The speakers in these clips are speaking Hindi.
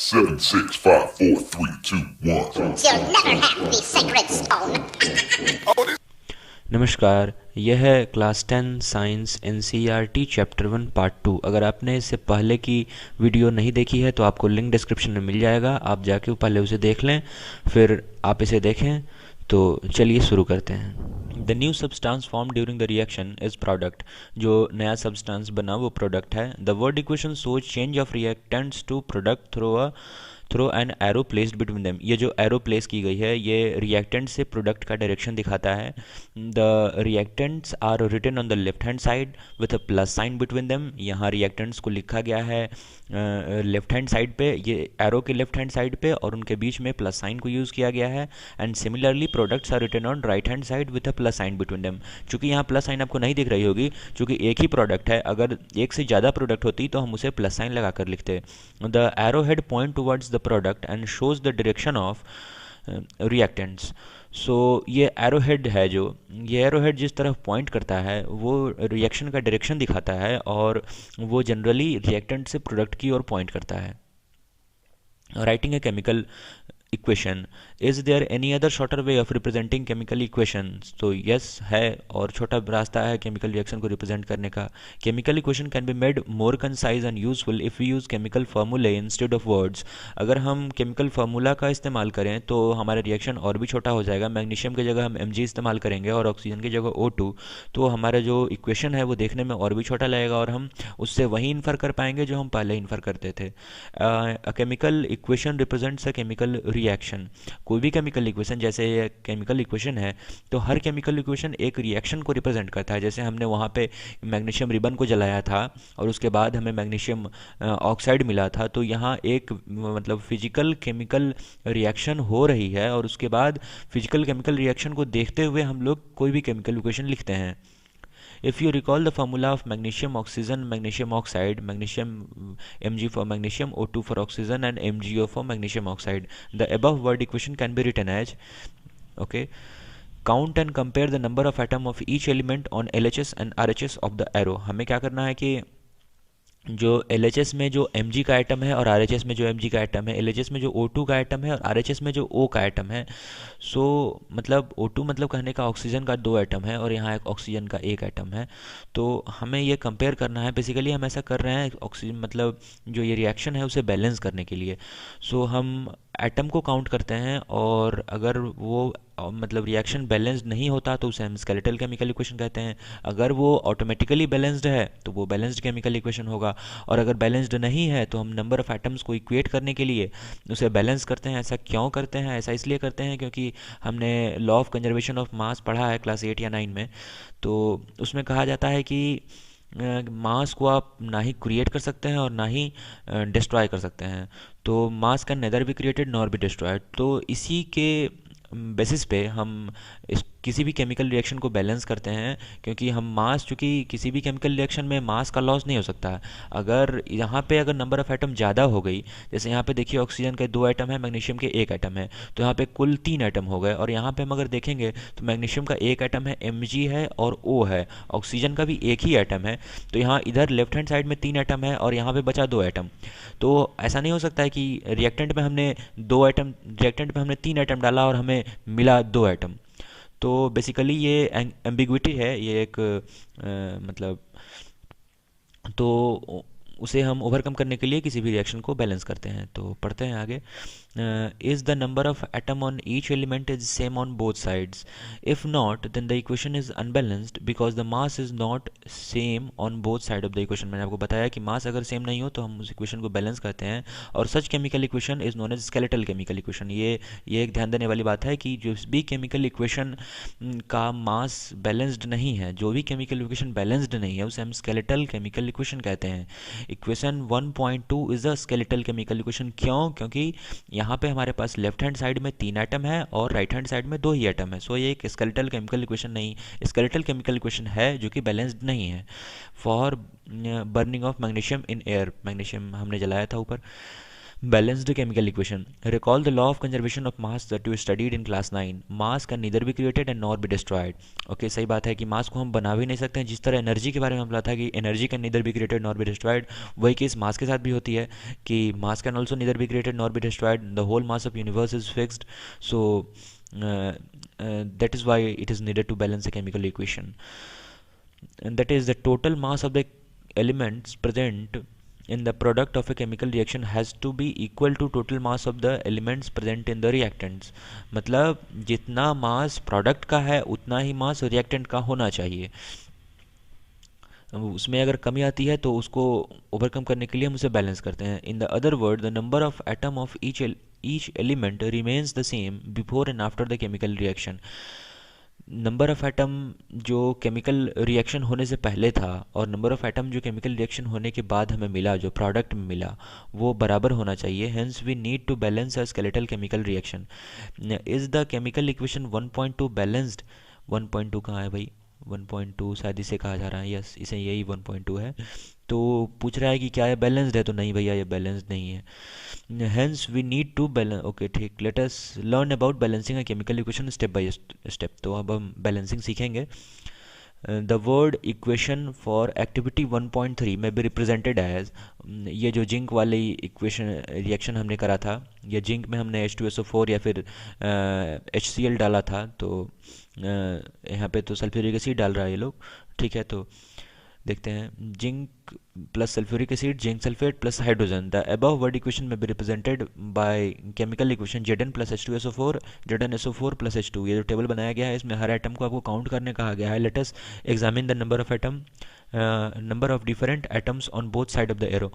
Seven, six, five, four, three, two, one. You'll never have the sacred stone. नमस्कार, यह है class 10 science NCERT chapter 1 part 2। अगर आपने इससे पहले की वीडियो नहीं देखी है तो आपको लिंक डिस्क्रिप्शन में मिल जाएगा, आप जाके पहले उसे देख लें, फिर आप इसे देखें। तो चलिए शुरू करते हैं। The new substance form during the reaction is product. जो नया सब्सटेंस बना वो प्रोडक्ट है। The word equation shows change of reactants to product throw an arrow placed between them. ये जो एरो प्लेस की गई है ये रिएक्टेंट से प्रोडक्ट का डायरेक्शन दिखाता है। The reactants are written on the left hand side with a plus sign between them. यहाँ रिएक्टेंट्स को लिखा गया है लेफ्ट हैंड साइड पे, ये एरो के लेफ्ट हैंड साइड पे, और उनके बीच में प्लस साइन को यूज़ किया गया है। And similarly products are written on right hand side with a plus sign between them. चूँकि यहाँ प्लस साइन आपको नहीं दिख रही होगी, चूँकि एक ही प्रोडक्ट है, अगर एक से ज़्यादा प्रोडक्ट होती तो हम उसे प्लस साइन लगा कर लिखते। The arrow head point towards the product and shows the direction of reactants. So ये एरो हेड है, जो ये एरो हेड जिस तरफ पॉइंट करता है वो रिएक्शन का डायरेक्शन दिखाता है, और वो जनरली रिएक्टेंट से प्रोडक्ट की ओर पॉइंट करता है। Writing a chemical equation, is there any other shorter way of representing chemical equation? तो यस है, और छोटा रास्ता है केमिकल रिएक्शन को रिप्रेजेंट करने का। Chemical equation can be made more concise and useful if we use chemical formulae instead of words. अगर हम केमिकल फार्मूला का इस्तेमाल करें तो हमारा रिएक्शन और भी छोटा हो जाएगा। मैग्नीशियम की जगह हम Mg इस्तेमाल करेंगे और ऑक्सीजन की जगह O2, तो हमारा जो इक्वेशन है वो देखने में और भी छोटा लगेगा, और हम उससे वही इन्फर कर पाएंगे जो हम पहले इन्फर करते थे। अ chemical equation represents a chemical reaction. कोई भी केमिकल इक्वेशन, जैसे ये केमिकल इक्वेशन है, तो हर केमिकल इक्वेशन एक रिएक्शन को रिप्रेजेंट करता है। जैसे हमने वहाँ पे मैग्नीशियम रिबन को जलाया था और उसके बाद हमें मैग्नीशियम ऑक्साइड मिला था, तो यहाँ एक मतलब फिजिकल केमिकल रिएक्शन हो रही है, और उसके बाद फिजिकल केमिकल रिएक्शन को देखते हुए हम लोग कोई भी केमिकल इक्वेशन लिखते हैं। If you recall the formula of magnesium oxygen, magnesium oxide, magnesium Mg for magnesium, O2 for oxygen, and MgO for magnesium oxide, the above word equation can be written as, okay, count and compare the number of atom of each element on LHS and RHS of the arrow। हमें क्या करना है कि जो LHS में जो Mg का आइटम है और RHS में जो Mg का आइटम है, LHS में जो O2 का आइटम है और RHS में जो O का आइटम है, सो मतलब O2 मतलब कहने का ऑक्सीजन का 2 आइटम है और यहाँ एक ऑक्सीजन का 1 आइटम है। तो हमें ये कंपेयर करना है। बेसिकली हम ऐसा कर रहे हैं ऑक्सीजन मतलब जो ये रिएक्शन है उसे बैलेंस करने के लिए। सो हम एटम को काउंट करते हैं, और अगर वो मतलब रिएक्शन बैलेंस्ड नहीं होता तो उसे हम स्केलेटल केमिकल इक्वेशन कहते हैं। अगर वो ऑटोमेटिकली बैलेंस्ड है तो वो बैलेंस्ड केमिकल इक्वेशन होगा, और अगर बैलेंस्ड नहीं है तो हम नंबर ऑफ एटम्स को इक्वेट करने के लिए उसे बैलेंस करते हैं। ऐसा क्यों करते हैं? ऐसा इसलिए करते हैं क्योंकि हमने law of conservation of mass पढ़ा है क्लास 8 या 9 में। तो उसमें कहा जाता है कि मास को आप ना ही क्रिएट कर सकते हैं और ना ही डिस्ट्रॉय कर सकते हैं। तो मास can nether B created nor be destroyed. तो इसी के बेसिस पे हम इस किसी भी केमिकल रिएक्शन को बैलेंस करते हैं, क्योंकि हम मास, चूँकि किसी भी केमिकल रिएक्शन में मास का लॉस नहीं हो सकता है। अगर यहाँ पे अगर नंबर ऑफ एटम ज़्यादा हो गई, जैसे यहाँ पे देखिए ऑक्सीजन के 2 आइटम है, मैग्नीशियम के 1 आइटम है, तो यहाँ पे कुल 3 आइटम हो गए। और यहाँ पे हम अगर देखेंगे तो मैग्नीशियम का 1 आइटम है, Mg है और O है, ऑक्सीजन का भी एक ही आइटम है। तो यहाँ इधर लेफ्ट हैंड साइड में 3 आइटम है और यहाँ पे बचा 2 आइटम। तो ऐसा नहीं हो सकता है कि रिएक्टेंट में हमने 2 आइटम, रिएक्टेंट में हमने 3 आइटम डाला और हमें मिला 2 आइटम। तो बेसिकली ये एम्बिग्विटी है, ये एक मतलब, तो उसे हम ओवरकम करने के लिए किसी भी रिएक्शन को बैलेंस करते हैं। तो पढ़ते हैं आगे। Is the number of atom on each element is same on both sides? If not then the equation is unbalanced because the mass is not same on both side of the equation. मैंने आपको बताया कि मास अगर सेम नहीं हो तो हम उस इक्वेशन को बैलेंस करते हैं, और such chemical equation is known as skeletal chemical equation. ये एक ध्यान देने वाली बात है कि जो भी केमिकल इक्वेशन का मास बैलेंस्ड नहीं है, जो भी केमिकल इक्वेशन बैलेंस्ड नहीं है उसे हम स्केलेटल केमिकल इक्वेशन कहते हैं। Equation 1.2 is a skeletal chemical equation. क्यों? क्योंकि यहाँ पे हमारे पास लेफ्ट हैंड साइड में 3 आइटम है और राइट हैंड साइड में 2 ही आइटम है। सो ये एक स्केलेटल केमिकल इक्वेशन नहीं, स्केलेटल केमिकल इक्वेशन है जो कि बैलेंस्ड नहीं है। For burning of magnesium in air, magnesium हमने जलाया था ऊपर। Balanced chemical equation. Recall the law of conservation of mass that you studied in class 9. Mass can neither be created and nor be destroyed. Okay, सही बात है कि मास को हम बना भी नहीं सकते हैं. जिस तरह एनर्जी के बारे में हम बोला था कि energy can neither be created nor be destroyed, वही केस मास के साथ भी होती है कि mass can also neither be created nor be destroyed. The whole mass of universe is fixed, so that is why it is needed to balance a chemical equation. And that is the total mass of the elements present in the product of a chemical reaction has to be equal to total mass of the elements present in the reactants. मतलब जितना मास प्रोडक्ट का है उतना ही मास रिएक्टेंट का होना चाहिए. उसमें अगर कमी आती है तो उसको ओवरकम करने के लिए हम उसे बैलेंस करते हैं. In the other word, the number of atom of each element remains the same before and after the chemical reaction. Number of atom जो केमिकल रिएक्शन होने से पहले था और नंबर ऑफ़ एटम जो केमिकल रिएक्शन होने के बाद हमें मिला, जो प्रोडक्ट में मिला, वो बराबर होना चाहिए. Hence we need to balance a skeletal chemical reaction. Is the chemical equation 1.2 balanced? 1.2 कहाँ है भाई? 1.2 शायद इसे कहा जा रहा है. यस, इसे यही 1.2 है. तो पूछ रहा है कि क्या ये बैलेंस्ड है, तो नहीं भैया ये बैलेंस्ड नहीं है. Hence we need to balance. Okay ठीक, let us learn about balancing a chemical equation step by step. तो अब हम बैलेंसिंग सीखेंगे. The word equation for activity 1.3 में भी रिप्रेजेंटेड एज, ये जो जिंक वाली इक्वेशन रिएक्शन हमने करा था, या जिंक में हमने H2SO4 या फिर HCl डाला था, तो यहाँ पे तो सल्फ्यूरिक एसिड डाल रहा है ये लोग. ठीक है, तो देखते हैं. Zinc plus sulphuric acid, zinc sulphate plus hydrogen. The above word equation may be represented by chemical equation Zn plus H2SO4, ZnSO4 plus H2. ये जो टेबल बनाया गया है इसमें हर एटम को आपको काउंट करने कहा गया है. Let us examine the number of atom, number of different atoms on both side of the arrow.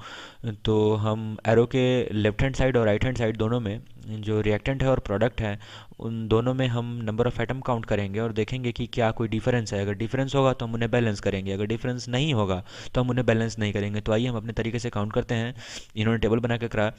तो हम एरो के लेफ्ट हैंड साइड और राइट हैंड साइड दोनों में जो रिएक्टेंट है और प्रोडक्ट है उन दोनों में हम नंबर ऑफ़ एटम काउंट करेंगे और देखेंगे कि क्या कोई डिफरेंस है. अगर डिफरेंस होगा तो हम उन्हें बैलेंस करेंगे, अगर डिफरेंस नहीं होगा तो हम उन्हें बैलेंस नहीं करेंगे. तो आइए हम अपने तरीके से काउंट करते हैं. इन्होंने टेबल बना के करा,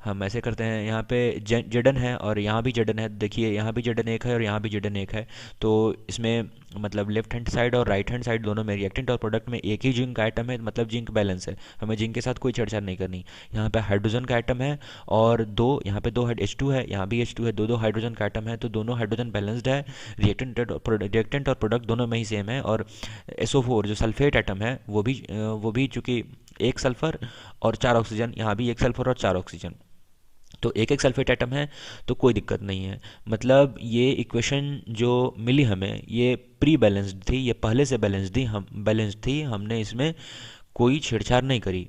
हम ऐसे करते हैं. यहाँ पे Zn है और यहाँ भी Zn है. देखिए यहाँ भी Zn एक है और यहाँ भी Zn एक है. तो इसमें मतलब लेफ्ट हैंड साइड और राइट हैंड साइड दोनों में रिएक्टेंट और प्रोडक्ट में एक ही जिंक का आइटम है, मतलब जिंक बैलेंस है. हमें जिंक के साथ कोई छेड़छाड़ नहीं करनी. यहाँ पे हाइड्रोजन का आइटम है और यहाँ पे दो H2 है, यहाँ भी H2 है, दो हाइड्रोजन का आइटम है, तो दोनों हाइड्रोजन बैलेंस्ड है. रिएक्टेंट और प्रोडक्ट दोनों में ही सेम है. और SO4 जो सल्फेट आइटम है वो भी चूँकि एक सल्फर और 4 ऑक्सीजन, यहाँ भी एक सल्फर और 4 ऑक्सीजन, तो एक एक सल्फेट एटम है, तो कोई दिक्कत नहीं है. मतलब ये इक्वेशन जो मिली हमें ये प्री बैलेंस्ड थी, ये पहले से बैलेंस्ड थी, हमने इसमें कोई छेड़छाड़ नहीं करी.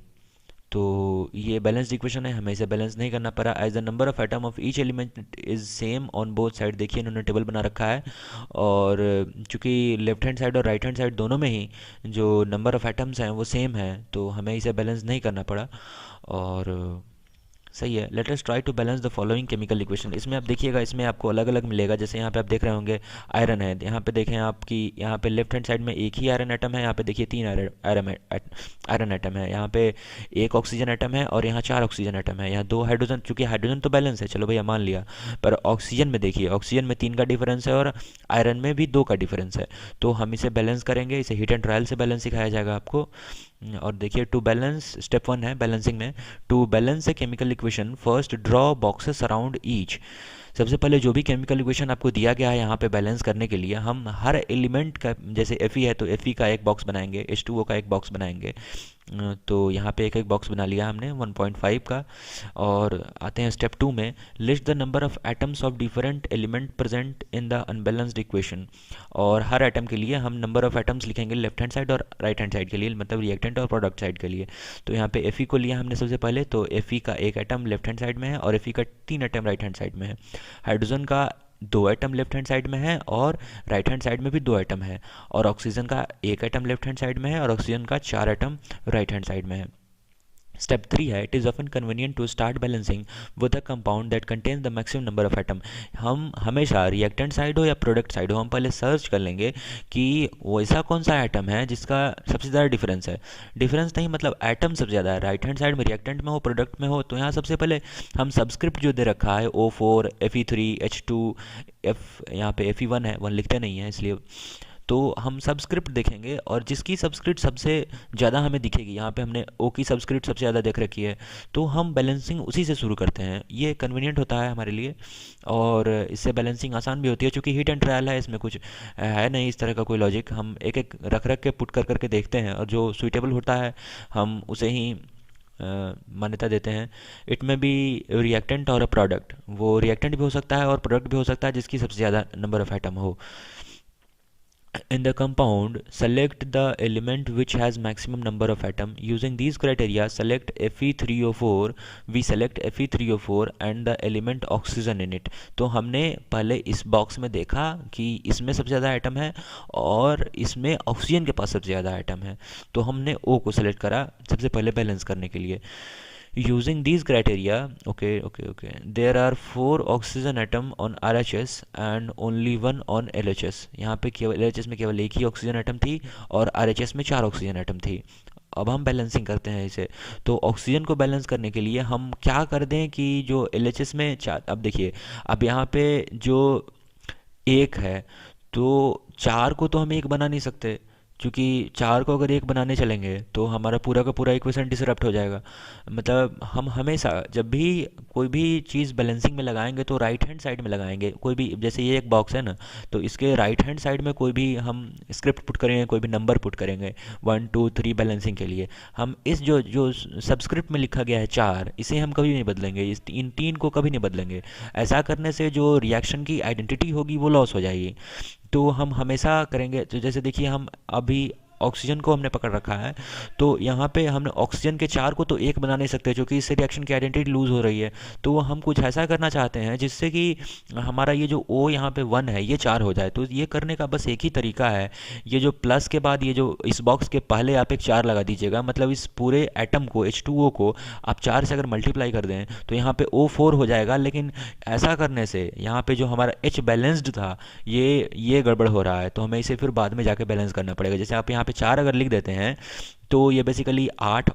तो ये बैलेंस्ड इक्वेशन है, हमें इसे बैलेंस नहीं करना पड़ा. As the number of atom of each element is same on both side. देखिए इन्होंने टेबल बना रखा है और चूँकि लेफ्ट हैंड साइड और राइट हैंड साइड दोनों में ही जो नंबर ऑफ एटम्स हैं वो सेम है, तो हमें इसे बैलेंस नहीं करना पड़ा और सही है. Let us try to balance the following chemical equation. इसमें आप देखिएगा, इसमें आपको अलग अलग मिलेगा. जैसे यहाँ पे आप देख रहे होंगे आयरन है, यहाँ पे देखें आपकी, यहाँ पे लेफ्ट हैंड साइड में एक ही आयरन एटम है, यहाँ पे देखिए 3 आयरन एटम है, यहाँ पे एक ऑक्सीजन एटम है और यहाँ 4 ऑक्सीजन एटम है, यहाँ 2 हाइड्रोजन. चूँकि हाइड्रोजन तो बैलेंस है, चलो भैया मान लिया, पर ऑक्सीजन में देखिए, ऑक्सीजन में 3 का डिफरेंस है और आयरन में भी 2 का डिफरेंस है. तो हम इसे बैलेंस करेंगे. इसे हीट एंड ट्रायल से बैलेंस सिखाया जाएगा आपको. और देखिए टू बैलेंस, स्टेप 1 है बैलेंसिंग में. To balance a chemical equation first draw boxes around each. सबसे पहले जो भी केमिकल इक्वेशन आपको दिया गया है यहाँ पे बैलेंस करने के लिए, हम हर एलिमेंट का, जैसे Fe है तो Fe का एक बॉक्स बनाएंगे, H2O का एक बॉक्स बनाएंगे. तो यहाँ पे एक एक बॉक्स बना लिया हमने 1.5 का. और आते हैं स्टेप 2 में. List the number of atoms of different element present in the unbalanced equation. और हर एटम के लिए हम नंबर ऑफ एटम्स लिखेंगे लेफ्ट हैंड साइड और राइट हैंड साइड के लिए, मतलब रिएक्टेंट और प्रोडक्ट साइड के लिए. तो यहाँ पे Fe को लिया हमने सबसे पहले, तो Fe का एक एटम लेफ्ट हैंड साइड में है और Fe का 3 एटम राइट हैंड साइड में है. हाइड्रोजन का 2 एटम लेफ्ट हैंड साइड में है और राइट हैंड साइड में भी 2 एटम है. और ऑक्सीजन का 1 एटम लेफ्ट हैंड साइड में है और ऑक्सीजन का 4 एटम राइट हैंड साइड में है. स्टेप 3 है. It is often convenient to start balancing with a compound that contains the maximum number of atom. हम हमेशा रिएक्टेंट साइड हो या प्रोडक्ट साइड हो, हम पहले सर्च कर लेंगे कि वैसा कौन सा एटम है जिसका सबसे ज़्यादा डिफरेंस है. डिफरेंस नहीं मतलब एटम सबसे ज़्यादा है, राइट हैंड साइड में रिएक्टेंट में हो, प्रोडक्ट में हो. तो यहाँ सबसे पहले हम सबस्क्रिप्ट जो दे रखा है O4, Fe3, H2, F, यहाँ पे Fe1 है, 1 लिखते नहीं है इसलिए. तो हम सबस्क्रिप्ट देखेंगे और जिसकी सबस्क्रिप्ट सबसे ज़्यादा हमें दिखेगी, यहाँ पे हमने ओ की सबस्क्रिप्ट सबसे ज़्यादा देख रखी है, तो हम बैलेंसिंग उसी से शुरू करते हैं। ये कन्वीनियंट होता है हमारे लिए और इससे बैलेंसिंग आसान भी होती है, क्योंकि हिट एंड ट्रायल है, इसमें कुछ है नहीं इस तरह का कोई लॉजिक। हम एक एक रख रख के पुट कर करके देखते हैं और जो सुइटेबल होता है हम उसे ही मान्यता देते हैं। इट में बी रिएक्टेंट और अ प्रोडक्ट, वो रिएक्टेंट भी हो सकता है और प्रोडक्ट भी हो सकता है जिसकी सबसे ज़्यादा नंबर ऑफ एटम हो। In the compound, select the element which has maximum number of atom. Using these criteria, select Fe3O4. We select Fe3O4 and the element oxygen in it. तो हमने पहले इस बॉक्स में देखा कि इसमें सबसे ज़्यादा एटम है और इसमें ऑक्सीजन के पास सबसे ज़्यादा एटम है, तो हमने O को सेलेक्ट करा सबसे पहले बैलेंस करने के लिए। Using these criteria, there are 4 oxygen atom on RHS and only 1 on LHS. यहाँ पे केवल LHS में केवल एक ही ऑक्सीजन एटम थी और RHS में 4 ऑक्सीजन एटम थी। अब हम बैलेंसिंग करते हैं इसे। तो ऑक्सीजन को बैलेंस करने के लिए हम क्या कर दें कि जो LHS में 4, अब देखिए अब यहाँ पे जो एक है तो 4 को तो हम एक बना नहीं सकते, क्योंकि 4 को अगर एक बनाने चलेंगे तो हमारा पूरा का पूरा इक्वेशन डिसरप्ट हो जाएगा। मतलब हम हमेशा जब भी कोई भी चीज़ बैलेंसिंग में लगाएंगे तो राइट हैंड साइड में लगाएंगे। कोई भी, जैसे ये एक बॉक्स है ना, तो इसके राइट हैंड साइड में कोई भी हम स्क्रिप्ट पुट करेंगे, कोई भी नंबर पुट करेंगे 1 2 3 बैलेंसिंग के लिए। हम इस जो सब्सक्रिप्ट में लिखा गया है 4, इसे हम कभी नहीं बदलेंगे, इन 3 को कभी नहीं बदलेंगे। ऐसा करने से जो रिएक्शन की आइडेंटिटी होगी वो लॉस हो जाएगी। तो हम हमेशा करेंगे, तो जैसे देखिए हम अभी ऑक्सीजन को हमने पकड़ रखा है, तो यहाँ पे हमने ऑक्सीजन के 4 को तो एक बना नहीं सकते, क्योंकि इससे रिएक्शन की आइडेंटिटी लूज़ हो रही है। तो हम कुछ ऐसा करना चाहते हैं जिससे कि हमारा ये जो O यहाँ पे 1 है ये 4 हो जाए। तो ये करने का बस एक ही तरीका है, ये जो प्लस के बाद ये जो इस बॉक्स के पहले आप एक 4 लगा दीजिएगा। मतलब इस पूरे एटम को H2O को आप 4 से अगर मल्टीप्लाई कर दें तो यहाँ पे O4 हो जाएगा। लेकिन ऐसा करने से यहाँ पे जो हमारा H बैलेंस्ड था ये गड़बड़ हो रहा है, तो हमें इसे फिर बाद में जाके बैलेंस करना पड़ेगा। जैसे आप यहाँ पे 4 अगर लिख देते हैं तो ये बेसिकली 8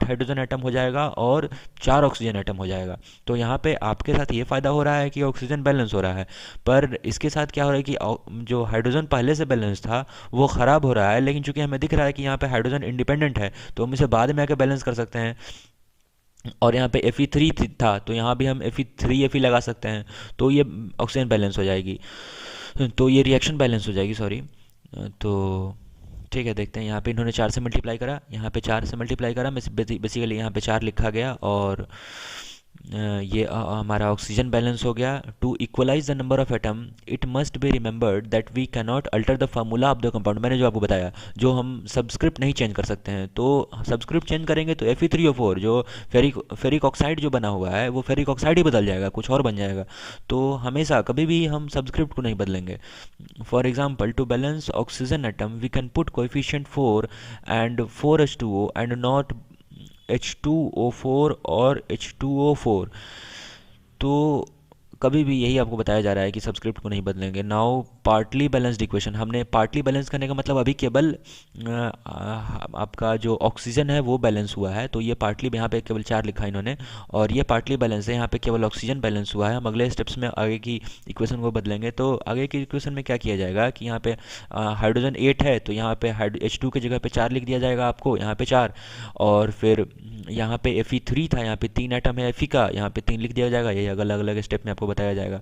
हाइड्रोजन एटम हो जाएगा और 4 ऑक्सीजन एटम हो जाएगा। तो यहाँ पे आपके साथ ये फ़ायदा हो रहा है कि ऑक्सीजन बैलेंस हो रहा है, पर इसके साथ क्या हो रहा है कि जो हाइड्रोजन पहले से बैलेंस था वो ख़राब हो रहा है। लेकिन चूंकि हमें दिख रहा है कि यहाँ पे हाइड्रोजन इंडिपेंडेंट है तो हम इसे बाद में आके बैलेंस कर सकते हैं। और यहाँ पे Fe3 था तो यहाँ भी हम Fe3Fe लगा सकते हैं, तो ये ऑक्सीजन बैलेंस हो जाएगी, तो ये रिएक्शन बैलेंस हो जाएगी, सॉरी। तो ठीक है, देखते हैं। यहाँ पे इन्होंने 4 से मल्टीप्लाई करा, यहाँ पे 4 से मल्टीप्लाई करा, बेसिकली यहाँ पे 4 लिखा गया और ये हमारा ऑक्सीजन बैलेंस हो गया। To equalize the number of atom it must be remembered that we can not alter the formula of the compound. मैंने जो आपको बताया, जो हम सबस्क्रिप्ट नहीं चेंज कर सकते हैं, तो सबस्क्रिप्ट चेंज करेंगे तो Fe3O4 जो फेरिक ऑक्साइड जो बना हुआ है वो फेरिक ऑक्साइड ही बदल जाएगा, कुछ और बन जाएगा। तो हमेशा कभी भी हम सबस्क्रिप्ट को नहीं बदलेंगे। For example, to balance oxygen atom we can put coefficient 4 and 4H2O and not H2O4 और H2O4। तो कभी भी यही आपको बताया जा रहा है कि सबस्क्रिप्ट को नहीं बदलेंगे। नाउ पार्टली बैलेंस्ड इक्वेशन, हमने पार्टली बैलेंस करने का मतलब अभी केवल आपका जो ऑक्सीजन है वो बैलेंस हुआ है, तो ये पार्टली यहाँ पे केवल 4 लिखा है इन्होंने और ये पार्टली बैलेंस है, यहाँ पे केवल ऑक्सीजन बैलेंस हुआ है। हम अगले स्टेप्स में आगे की इक्वेशन को बदलेंगे। तो आगे की इक्वेशन में क्या किया जाएगा कि यहाँ पे हाइड्रोजन 8 है तो यहाँ पे H2 की जगह पे 4 लिख दिया जाएगा आपको, यहाँ पे 4। और फिर यहाँ पे Fe3 था, यहाँ पे 3 एटम है Fe का, यहाँ पे 3 लिख दिया जाएगा। ये अलग अलग स्टेप में आपको बताया जाएगा,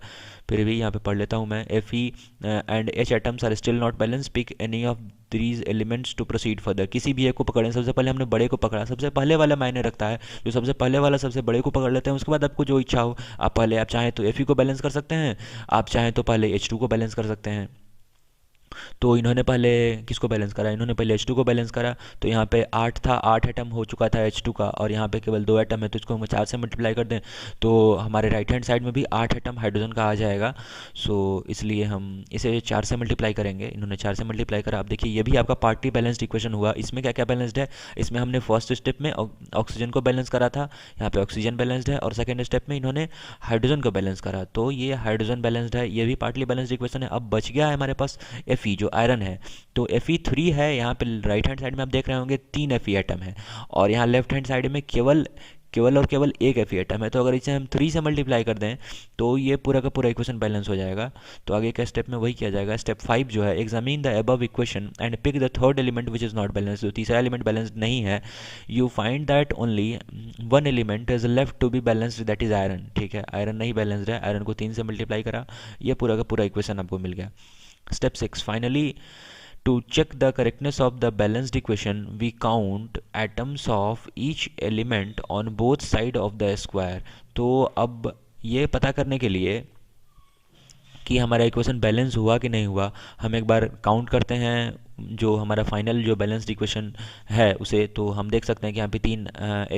फिर भी यहाँ पे पढ़ लेता हूँ मैं। Fe and H atoms are still not balance, pick any of these elements to proceed further. किसी भी एक को पकड़ें, सबसे पहले हमने बड़े को पकड़ा, सबसे पहले वाला मायने रखता है, जो सबसे पहले वाला सबसे बड़े को पकड़ लेते हैं। उसके बाद आपको जो इच्छा हो, आप पहले आप चाहें तो Fe को बैलेंस कर सकते हैं, आप चाहें तो पहले H2 को बैलेंस कर सकते हैं। तो इन्होंने पहले किसको बैलेंस करा, इन्होंने पहले H2 को बैलेंस करा। तो यहाँ पे 8 था, 8 एटम हो चुका था H2 का और यहाँ पे केवल 2 एटम है, तो इसको हम 4 से मल्टीप्लाई कर दें तो हमारे राइट हैंड साइड में भी 8 एटम हाइड्रोजन का आ जाएगा। सो इसलिए हम इसे 4 से मल्टीप्लाई करेंगे। इन्होंने 4 से मल्टीप्लाई करा। आप देखिए ये भी आपका पार्टली बैलेंस्ड इक्वेशन हुआ। इसमें क्या क्या बैलेंस्ड है, इसमें हमने फर्स्ट स्टेप में ऑक्सीजन को बैलेंस करा था, यहाँ पे ऑक्सीजन बैलेंस्ड है, और सेकेंड स्टेप में इन्होंने हाइड्रोजन को बैलेंस करा, तो ये हाइड्रोजन बैलेंस्ड है। ये भी पार्टली बैलेंस्ड इक्वेशन है। अब बच गया है हमारे पास Fe जो आयरन है, तो Fe3 है। यहाँ पे राइट हैंड साइड में आप देख रहे होंगे 3 Fe एटम है और यहाँ लेफ्ट हैंड साइड में केवल केवल और केवल एक Fe एटम है, तो अगर इसे हम 3 से मल्टीप्लाई कर दें तो ये पूरा का पूरा इक्वेशन बैलेंस हो जाएगा। तो आगे का स्टेप में वही किया जाएगा। स्टेप 5 जो है, examine the above equation and pick the third element which is not balance. जो तीसरा एलिमेंट बैलेंस्ड नहीं है, you find that only one element is left to be balanced, that is iron. ठीक है, आयरन नहीं बैलेंस्ड है, आयरन को 3 से मल्टीप्लाई करा, ये पूरा का पूरा इक्वेशन आपको मिल गया। Step 6, finally to check the correctness of the balanced equation, we count atoms of each element on both side of the square। तो अब ये पता करने के लिए कि हमारा इक्वेशन बैलेंस हुआ कि नहीं हुआ, हम एक बार काउंट करते हैं जो हमारा फाइनल जो बैलेंस्ड इक्वेशन है उसे। तो हम देख सकते हैं कि यहाँ पे 3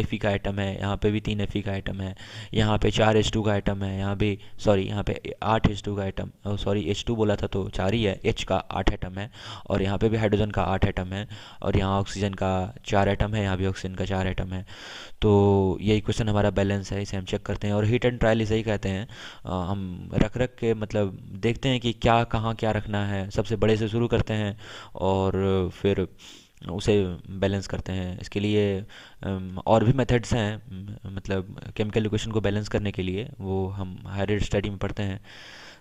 Fe का आइटम है, यहाँ पे भी 3 Fe का आइटम है, यहाँ पे 4 H2 का आइटम है, यहाँ भी सॉरी यहाँ पे 8 H2 का आइटम, सॉरी H2 बोला था तो 4 ही है, H का 8 आइटम है, और यहाँ पे भी हाइड्रोजन का 8 आइटम है, और यहाँ ऑक्सीजन का 4 आइटम है, यहाँ भी ऑक्सीजन का 4 आइटम है। तो ये इक्वेशन हमारा बैलेंस है, इसे हम चेक करते हैं। और हीट एंड ट्रायल इसे ही कहते हैं। हम रख रख के मतलब देखते हैं कि क्या कहाँ क्या रखना है, सबसे बड़े से शुरू करते हैं और फिर उसे बैलेंस करते हैं। इसके लिए और भी मेथड्स हैं, मतलब केमिकल इक्वेशन को बैलेंस करने के लिए, वो हम हायर स्टडी में पढ़ते हैं।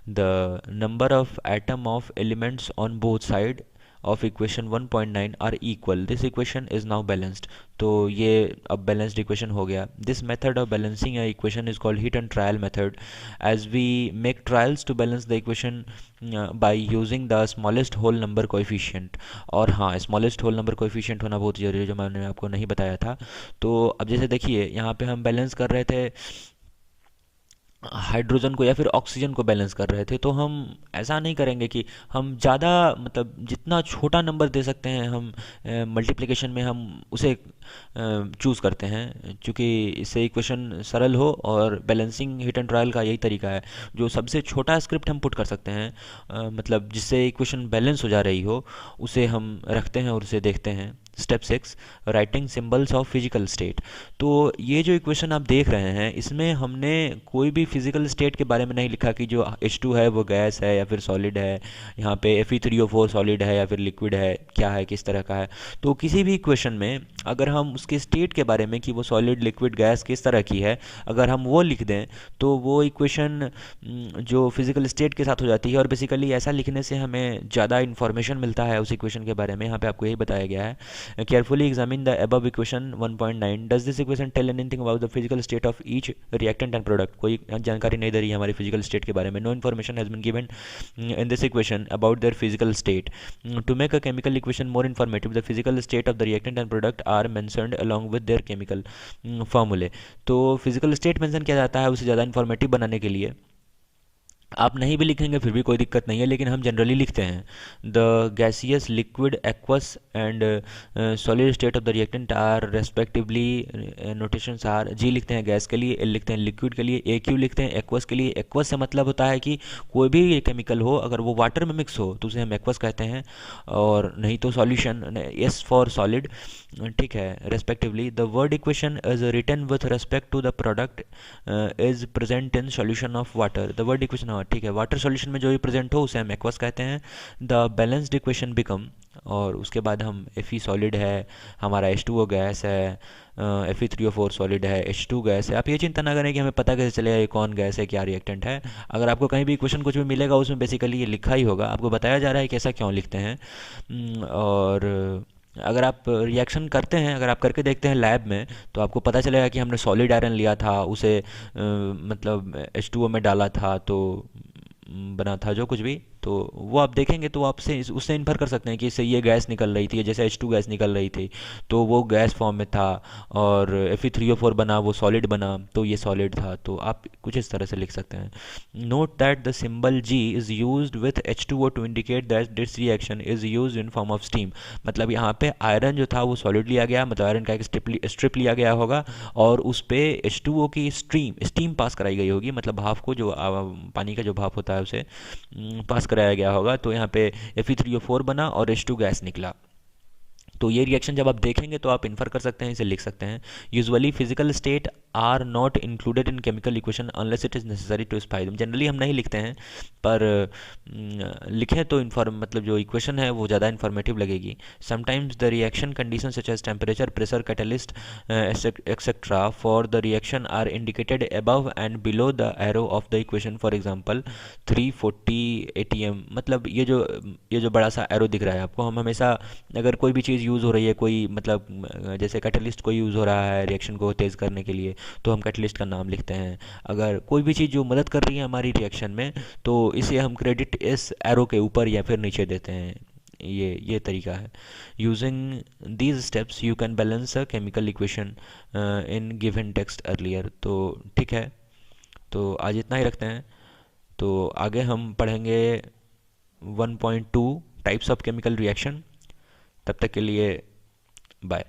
The number of atom of elements on both side of equation 1.9 are equal, this equation is now balanced। तो ये अब balanced equation हो गया। This method of balancing a equation is called heat and trial method, as we make trials to balance the equation by using the smallest whole number coefficient। और हाँ, smallest whole number coefficient होना बहुत ज़रूरी है, जो मैंने आपको नहीं बताया था। तो अब जैसे देखिए, यहाँ पे हम बैलेंस कर रहे थे हाइड्रोजन को या फिर ऑक्सीजन को बैलेंस कर रहे थे, तो हम ऐसा नहीं करेंगे कि हम ज़्यादा मतलब जितना छोटा नंबर दे सकते हैं हम मल्टीप्लिकेशन में हम उसे चूज़ करते हैं, क्योंकि इससे इक्वेशन सरल हो। और बैलेंसिंग हीट एंड ट्रायल का यही तरीका है, जो सबसे छोटा स्क्रिप्ट हम पुट कर सकते हैं, मतलब जिससे इक्वेशन बैलेंस हो जा रही हो, उसे हम रखते हैं और उसे देखते हैं। Step 6, writing symbols of physical state. तो ये जो इक्वेशन आप देख रहे हैं, इसमें हमने कोई भी फिजिकल स्टेट के बारे में नहीं लिखा कि जो H2 है वो गैस है या फिर सॉलिड है, यहाँ पे Fe3O4 सॉलिड है या फिर लिक्विड है, क्या है, किस तरह का है। तो किसी भी इक्वेशन में अगर हम उसके स्टेट के बारे में कि वो सॉलिड, लिक्विड, गैस किस तरह की है, अगर हम वो लिख दें तो वो इक्वेशन जो फिजिकल स्टेट के साथ हो जाती है। और बेसिकली ऐसा लिखने से हमें ज़्यादा इन्फॉर्मेशन मिलता है उस इक्वेशन के बारे में। यहाँ पे आपको यही बताया गया है, carefully examine the above equation 1.9, does this equation tell anything about the physical state of each reactant and product। कोई जानकारी नहीं दे रही है हमारी फिजिकल स्टेट के बारे में। no information has been given in this equation about their physical state। to make a chemical equation more informative, the physical state of the reactant and product are mentioned along with their chemical formulae। तो physical state mention किया जाता है उसे ज़्यादा informative बनाने के लिए। आप नहीं भी लिखेंगे फिर भी कोई दिक्कत नहीं है, लेकिन हम जनरली लिखते हैं the gaseous, liquid, aqueous and solid state of the reactant are respectively, notations are, G लिखते हैं गैस के लिए, एल लिखते हैं लिक्विड के लिए, AQ लिखते हैं एक्वस के लिए। एक्वस से मतलब होता है कि कोई भी केमिकल हो अगर वो वाटर में मिक्स हो तो उसे हम एक्वस कहते हैं, और नहीं तो सॉल्यूशन, एस फॉर सॉलिड। ठीक है, respectively. The word equation is written with respect to the product is present in solution of water. द वर्ड इक्वेशन, ठीक है, वाटर सॉल्यूशन में जो भी प्रेजेंट हो उसे हम एक्वस कहते हैं। द बैलेंस्ड इक्वेशन बिकम, और उसके बाद हम Fe सॉलिड है, हमारा H2O गैस है, Fe3O4 सॉलिड है, H2 गैस है। आप ये चिंता ना करें कि हमें पता कैसे चलेगा ये कौन गैस है, क्या रिएक्टेंट है। अगर आपको कहीं भी इक्वेशन कुछ भी मिलेगा उसमें बेसिकली ये लिखा ही होगा, आपको बताया जा रहा है कि ऐसा क्यों लिखते हैं। और अगर आप रिएक्शन करते हैं, अगर आप करके देखते हैं लैब में, तो आपको पता चलेगा कि हमने सॉलिड आयरन लिया था, उसे मतलब H2O में डाला था तो बना था जो कुछ भी, तो वो आप देखेंगे तो आपसे उससे इन्फर कर सकते हैं कि इससे ये गैस निकल रही थी, जैसे H2 गैस निकल रही थी तो वो गैस फॉर्म में था, और Fe3O4 बना वो सॉलिड बना तो ये सॉलिड था। तो आप कुछ इस तरह से लिख सकते हैं। Note that the symbol G is used with H2O to indicate that this reaction is used in form of steam. मतलब यहाँ पे आयरन जो था वो सॉलिड लिया गया, मतलब आयरन का एक स्ट्रिप लिया गया होगा और उस पर H2O की स्टीम पास कराई गई होगी, मतलब भाप को, जो पानी का जो भाप होता है उसे पास कराया गया होगा। तो यहाँ पे Fe3O4 बना और H2 गैस निकला। तो ये रिएक्शन जब आप देखेंगे तो आप इन्फर कर सकते हैं, इसे लिख सकते हैं। Usually physical state are not included in chemical equation unless it is necessary to spy them. Generally हम नहीं लिखते हैं, पर लिखें तो मतलब जो इक्वेशन है वो ज़्यादा इन्फॉर्मेटिव लगेगी। Sometimes the reaction condition such as temperature, pressure, catalyst etcetera for the reaction are indicated above and below the arrow of the equation. For example 340 atm, मतलब ये जो बड़ा सा एरो दिख रहा है आपको, हम हमेशा अगर कोई भी चीज़ यूज़ हो रही है, कोई मतलब जैसे कैटलिस्ट को यूज़ हो रहा है रिएक्शन को तेज़ करने के लिए, तो हम कैटलिस्ट का नाम लिखते हैं। अगर कोई भी चीज़ जो मदद कर रही है हमारी रिएक्शन में, तो इसे हम क्रेडिट इस एरो के ऊपर या फिर नीचे देते हैं। ये तरीका है। Using these steps you can balance a chemical equation in given text earlier. तो ठीक है, तो आज इतना ही रखते हैं। तो आगे हम पढ़ेंगे 1.2 टाइप्स ऑफ केमिकल रिएक्शन। तब तक के लिए बाय।